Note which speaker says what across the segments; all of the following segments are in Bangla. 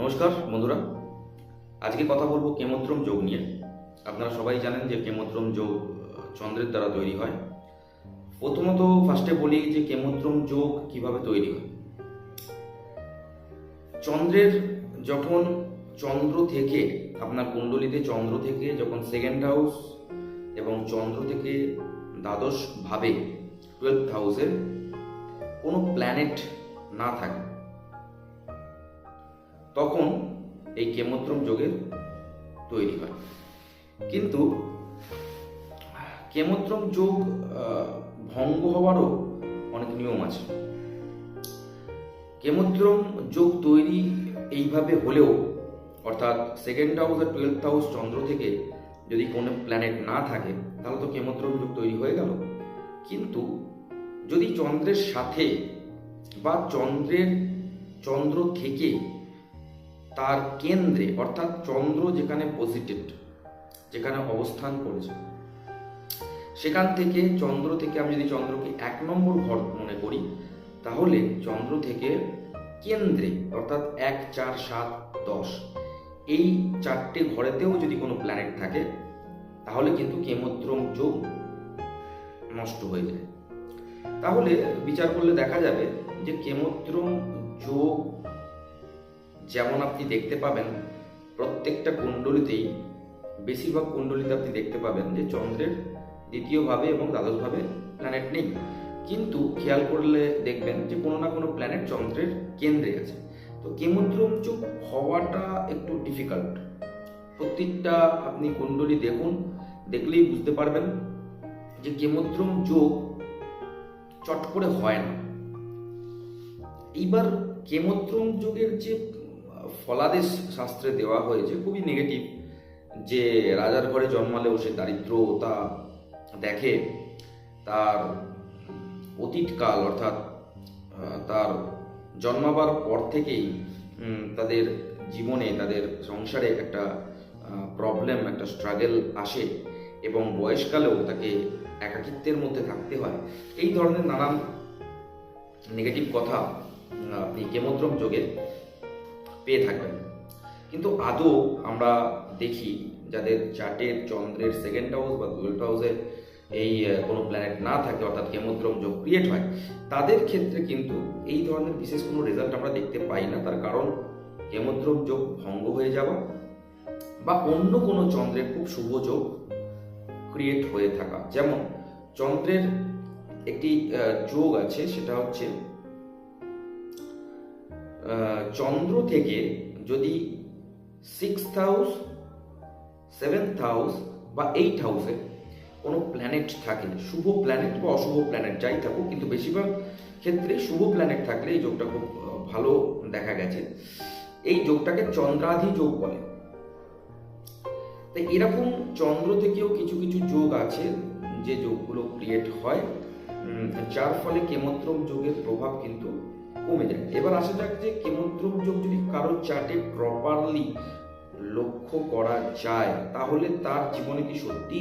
Speaker 1: নমস্কার বন্ধুরা, আজকে কথা বলবো কেমোদ্রম যোগ নিয়ে। আপনারা সবাই জানেন যে কেমোদ্রম যোগ চন্দ্রের দ্বারা তৈরি হয়। প্রথমত ফার্স্টে বলি যে কেমোদ্রম যোগ কিভাবে তৈরি হয়। চন্দ্রের যখন চন্দ্র থেকে আপনার কুণ্ডলিতে চন্দ্র থেকে যখন সেকেন্ড হাউস এবং চন্দ্র থেকে দ্বাদশ ভাবে 12th হাউসের কোনো প্ল্যানেট না থাকে, তখন এই কেমোদ্রম যোগের তৈরি হয়। কিন্তু কেমোদ্রম যোগ ভঙ্গ হওয়ারও অনেক নিয়ম আছে। কেমোদ্রম যোগ তৈরি এইভাবে হলেও, অর্থাৎ সেকেন্ড হাউস আর 12th হাউস চন্দ্র থেকে যদি কোনো প্ল্যানেট না থাকে তাহলে তো কেমোদ্রম যোগ তৈরি হয়ে গেল। কিন্তু যদি চন্দ্রের সাথে বা চন্দ্র থেকে তার কেন্দ্রে, অর্থাৎ চন্দ্র যেখানে পজিটেড, যেখানে অবস্থান করেছে, সেখান থেকে চন্দ্র থেকে আমি যদি চন্দ্রকে 1 নম্বর ঘর মনে করি, তাহলে চন্দ্র থেকে কেন্দ্রে অর্থাৎ 1, 4, 7, 10 এই 4টে ঘরেতেও যদি কোনো প্ল্যানেট থাকে তাহলে কিন্তু কেমোদ্রম যোগ নষ্ট হয়ে যায়। তাহলে বিচার করলে দেখা যাবে যে কেমোদ্রম যোগ যেমন আপনি দেখতে পাবেন প্রত্যেকটা কুণ্ডলিতেই, বেশিরভাগ কুণ্ডলিতে আপনি দেখতে পাবেন যে চন্দ্রের দ্বিতীয় ভাবে এবং দ্বাদশ ভাবে প্ল্যানেট নেই। কিন্তু খেয়াল করলে দেখবেন যে কোনো না কোনো প্ল্যানেট চন্দ্রের কেন্দ্রে আছে। তো কেমোদ্রম যোগ হওয়াটা একটু ডিফিকাল্ট। প্রত্যেকটা আপনি কুণ্ডলী দেখুন, দেখলেই বুঝতে পারবেন যে কেমোদ্রম যোগ চট করে হয় না। এইবার কেমোদ্রম যোগের যে ফলাদেশ শাস্ত্রে দেওয়া হয়েছে খুবই নেগেটিভ, যে রাজার ঘরে জন্মালেও সে দারিদ্রতা দেখে, তার অতীতকাল অর্থাৎ তার জন্মাবার পর থেকেই তাদের জীবনে, তাদের সংসারে একটা প্রবলেম, একটা স্ট্রাগল আসে এবং বয়সকালেও তাকে একাকিত্বের মধ্যে থাকতে হয়। এই ধরনের নানান নেগেটিভ কথা আপনি কেমোদ্রম যোগে পেয়ে থাকবেন। কিন্তু আদৌ আমরা দেখি যাদের চার্টের চন্দ্রের সেকেন্ড হাউস বা 12th হাউসে এই কোনো প্ল্যানেট না থাকে, অর্থাৎ কেমোদ্রম যোগ ক্রিয়েট হয়, তাদের ক্ষেত্রে কিন্তু এই ধরনের বিশেষ কোনো রেজাল্ট আমরা দেখতে পাই না। তার কারণ কেমোদ্রম যোগ ভঙ্গ হয়ে যাওয়া বা অন্য কোনো চন্দ্রের খুব শুভ যোগ ক্রিয়েট হয়ে থাকা। যেমন চন্দ্রের একটি যোগ আছে, সেটা হচ্ছে চন্দ্র থেকে যদি 6th হাউস, 7th হাউস বা 8th হাউসে কোনো প্ল্যানেট থাকে, শুভ প্ল্যানেট বা অশুভ প্ল্যানেট যাই থাকুক, কিন্তু বেশিরভাগ ক্ষেত্রে শুভ প্ল্যানেট থাকলে এই যোগটা খুব ভালো দেখা গেছে। এই যোগটাকে চন্দ্রাধি যোগ বলে। তাই এরকম চন্দ্র থেকেও কিছু কিছু যোগ আছে যে যোগগুলো ক্রিয়েট হয়, যার ফলে কেমোদ্রম যোগের প্রভাব কিন্তু কমে যায়। এবার আসা যাক যে কেমোদ্রম যোগ যদি কারো চার্টে প্রপারলি লক্ষ্য করা যায় তাহলে তার জীবনে কি সত্যি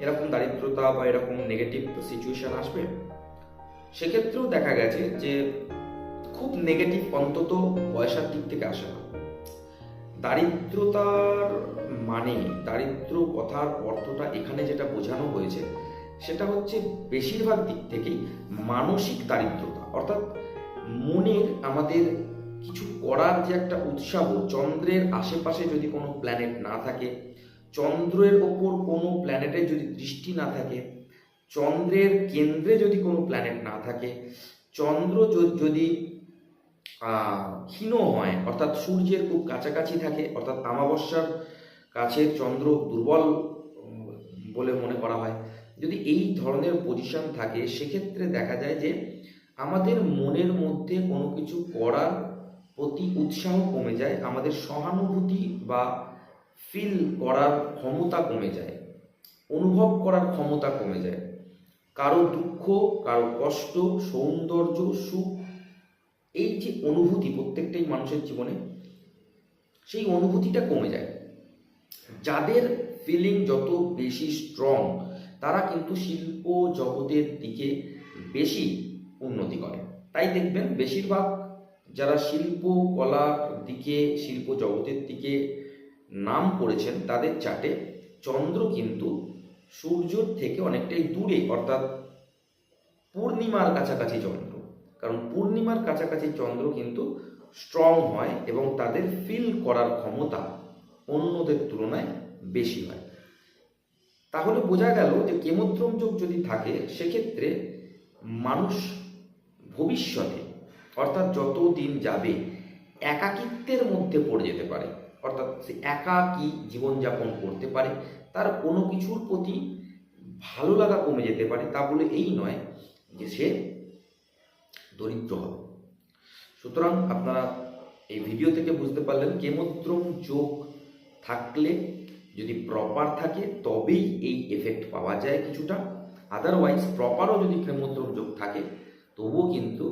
Speaker 1: এরকম দারিদ্রতা বা এরকম নেগেটিভ সিচুয়েশন আসবে? সেক্ষেত্রেও দেখা গেছে যে খুব নেগেটিভ অন্তত পয়সার দিক থেকে আসে না। দারিদ্রতার মানে, দারিদ্র কথার অর্থটা এখানে যেটা বোঝানো হয়েছে সেটা হচ্ছে বেশিরভাগ দিক থেকেই মানসিক দারিদ্রতা, অর্থাৎ মনের আমাদের কিছু করার যে একটা উৎসাহ, চন্দ্রের আশেপাশে যদি কোনো প্ল্যানেট না থাকে, চন্দ্রের ওপর কোনো প্ল্যানেটের যদি দৃষ্টি না থাকে, চন্দ্রের কেন্দ্রে যদি কোনো প্ল্যানেট না থাকে, চন্দ্র যদি ক্ষীণ হয়, অর্থাৎ সূর্যের খুব কাছাকাছি থাকে, অর্থাৎ অমাবস্যার কাছে চন্দ্র দুর্বল বলে মনে করা হয়, যদি এই ধরনের পজিশন থাকে, সেক্ষেত্রে দেখা যায় যে আমাদের মনের মধ্যে কোনো কিছু করার প্রতি উৎসাহ কমে যায়, আমাদের সহানুভূতি বা ফিল করার ক্ষমতা কমে যায়, অনুভব করার ক্ষমতা কমে যায়। কারো দুঃখ, কারো কষ্ট, সৌন্দর্য, সুখ, এই যে অনুভূতি প্রত্যেকটাই মানুষের জীবনে, সেই অনুভূতিটা কমে যায়। যাদের ফিলিং যত বেশি স্ট্রং তারা কিন্তু শিল্প জগতের দিকে বেশি উন্নতি করে। তাই দেখবেন বেশিরভাগ যারা শিল্প কলার দিকে, শিল্প জগতের দিকে নাম করেছেন, তাদের চার্টে চন্দ্র কিন্তু সূর্যর থেকে অনেকটাই দূরে, অর্থাৎ পূর্ণিমার কাছাকাছি চন্দ্র। কারণ পূর্ণিমার কাছাকাছি চন্দ্র কিন্তু স্ট্রং হয় এবং তাদের ফিল করার ক্ষমতা অন্যদের তুলনায় বেশি হয়। তাহলে বোঝা গেল যে কেমোদ্রম যোগ যদি থাকে, সেক্ষেত্রে মানুষ ভবিষ্যতে, অর্থাৎ যত দিন যাবে, একাকিত্বের মধ্যে পড়ে যেতে পারে। অর্থাৎ সে একাকী জীবনযাপন করতে পারে, তার কোনো কিছুর প্রতি ভালো লাগা কমে যেতে পারে। তা বলে এই নয় যে সে দরিদ্র হবে। সুতরাং আপনারা এই ভিডিও থেকে বুঝতে পারলেন, কেমোদ্রম যোগ থাকলে, যদি প্রপার থাকে, তবেই এই এফেক্ট পাওয়া যায় কিছুটা। আদারওয়াইজ প্রপারও যদি কেমোদ্রম যোগ থাকে, তবুও কিন্তু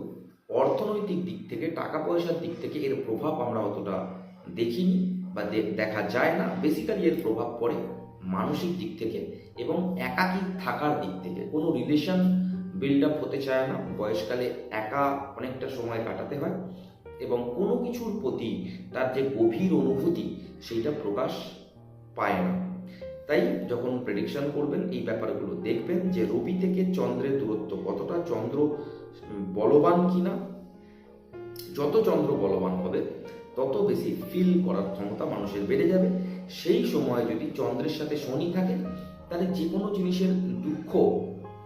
Speaker 1: অর্থনৈতিক দিক থেকে, টাকা পয়সার দিক থেকে এর প্রভাব আমরা অতটা দেখিনি বা দেখা যায় না। বেসিক্যালি এর প্রভাব পড়ে মানসিক দিক থেকে এবং একাকী থাকার দিক থেকে। কোনো রিলেশন বিল্ড আপ হতে চায় না, বয়সকালে একা অনেকটা সময় কাটাতে হয় এবং কোনো কিছুর প্রতি তার যে গভীর অনুভূতি, সেইটা প্রকাশ পায় না। তাই যখন প্রেডিকশন করবেন, এই ব্যাপারগুলো দেখবেন যে রবি থেকে চন্দ্রের দূরত্ব কতটা, চন্দ্র বলবান কিনা। যত চন্দ্র বলবান হবে, তত বেশি ফিল করার ক্ষমতা মানুষের বেড়ে যাবে। সেই সময় যদি চন্দ্রের সাথে শনি থাকে, তাহলে যে কোনো জিনিসের দুঃখ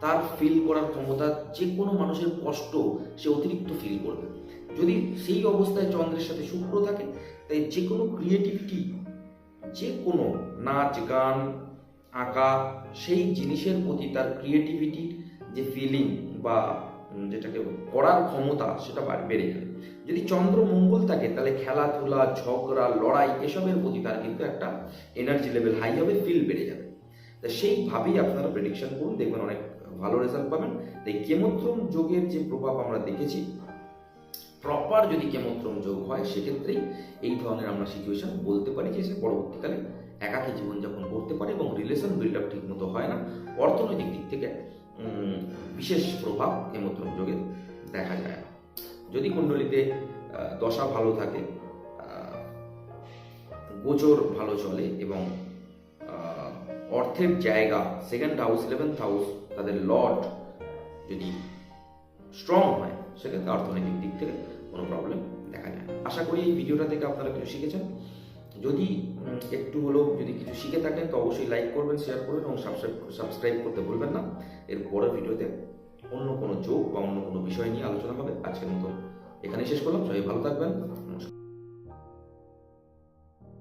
Speaker 1: তার ফিল করার ক্ষমতা, যে কোনো মানুষের কষ্ট সে অতিরিক্ত ফিল করবে। যদি সেই অবস্থায় চন্দ্রের সাথে শুক্র থাকে, তাই যে কোনো ক্রিয়েটিভিটি, যে কোনো নাচ গান আঁকা, সেই জিনিসের প্রতি তার ক্রিয়েটিভিটির যে ফিলিং বা যেটাকে করার ক্ষমতা, সেটা বেড়ে যাবে। যদি চন্দ্র মঙ্গল থাকে, তাহলে খেলাধুলা, ঝগড়া, লড়াই, এসবের প্রতি তার কিন্তু একটা এনার্জি লেভেল হাই হবে, ফিল বেড়ে যাবে। তা সেইভাবেই আপনারা প্রেডিকশন করুন, দেখবেন অনেক ভালো রেজাল্ট পাবেন। তাই কেমোদ্রম যোগের যে প্রভাব আমরা দেখেছি, প্রপার যদি কেমোদ্রম যোগ হয়, সেক্ষেত্রেই এই ধরনের আমরা সিচুয়েশন বলতে পারি যে সে পরবর্তীকালে একাকী জীবনযাপন করতে পারে এবং রিলেশন বিল্ড আপ ঠিক মতো হয় না। অর্থনৈতিক দিক থেকে বিশেষ প্রভাব কেমোদ্রম যোগের দেখা যায় না। যদি কুণ্ডলিতে দশা ভালো থাকে, গোচর ভালো চলে এবং অর্থের জায়গা, সেকেন্ড হাউস, 11th হাউস, তাদের লর্ড যদি স্ট্রং হয়, সেক্ষেত্রে অর্থনৈতিক দিক থেকে কোনো প্রবলেম দেখা যায় না। আশা করি এই ভিডিওটা থেকে আপনারা কিছু শিখেছেন। যদি একটু হলেও যদি কিছু শিখে থাকেন, তো অবশ্যই লাইক করবেন, শেয়ার করবেন এবং সাবস্ক্রাইব করতে ভুলবেন না। এর পরের ভিডিওতে অন্য কোনো যোগ বা অন্য কোনো বিষয় নিয়ে আলোচনা হবে। আজকের মতো এখানেই শেষ করলাম। সবাই ভালো থাকবেন।